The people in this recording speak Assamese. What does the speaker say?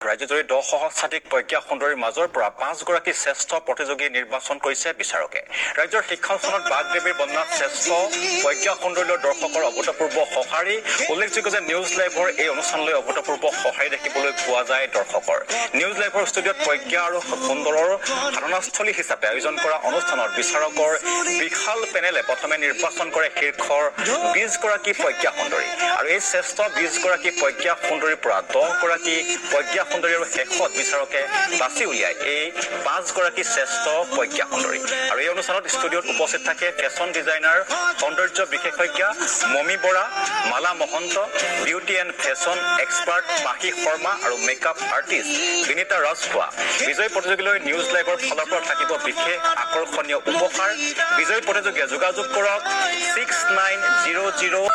ৰাজ্যজুৰি 10 সহস্ৰাধিক প্ৰজ্ঞা সুন্দৰীৰ মাজৰ পৰা 5 গৰাকী শ্ৰেষ্ঠ প্ৰতিযোগী নিৰ্বাচন কৰিছে বিচাৰকে। ৰাজ্যৰ শিক্ষানুষ্ঠানত বাগদেৱীৰ বন্দনাত শ্ৰেষ্ঠ প্ৰজ্ঞা সুন্দৰীলৈ দৰ্শকৰ অভূতপূৰ্ব সঁহাৰি। উল্লেখযোগ্য যে নিউজ লাইভৰ এই অনুষ্ঠানলৈ অভূতপূৰ্ব সঁহাৰি দেখিবলৈ পোৱা যায় দৰ্শকৰ। নিউজ লাইভৰ ষ্টুডিঅ'ত প্ৰজ্ঞা আৰু সুন্দৰৰ সাধনাস্থলী হিচাপে আয়োজন কৰা অনুষ্ঠানত বিচাৰকৰ বিশাল পেনেলে প্ৰথমে নিৰ্বাচন কৰে শীৰ্ষৰ 20 গৰাকী প্ৰজ্ঞা সুন্দৰী আৰু এই শ্ৰেষ্ঠ 20 গৰাকী প্ৰজ্ঞা সুন্দৰীৰ পৰা 10 গৰাকী প্ৰজ্ঞা সুন্দৰী আৰু শেষত বিচাৰকে বাছি উলিয়ায় এই 5 গৰাকী শ্ৰেষ্ঠ প্ৰজ্ঞা সুন্দৰী। আৰু এই অনুষ্ঠানত ষ্টুডিঅ'ত উপস্থিত থাকে ফেশ্বন ডিজাইনাৰ, সৌন্দৰ্য বিশেষজ্ঞা Mami Bora, Mala Mahanta, beauty and fashion expert Mahi Sharma আৰু মেকআপ আৰ্টিষ্ট বিনীতা ৰাজখোৱা। বিজয়ী প্ৰতিযোগীলৈ নিউজ লাইভৰ ফালৰ পৰা থাকিব বিশেষ আকৰ্ষণীয় উপহাৰ। বিজয়ী প্ৰতিযোগীয়ে যোগাযোগ কৰক 6900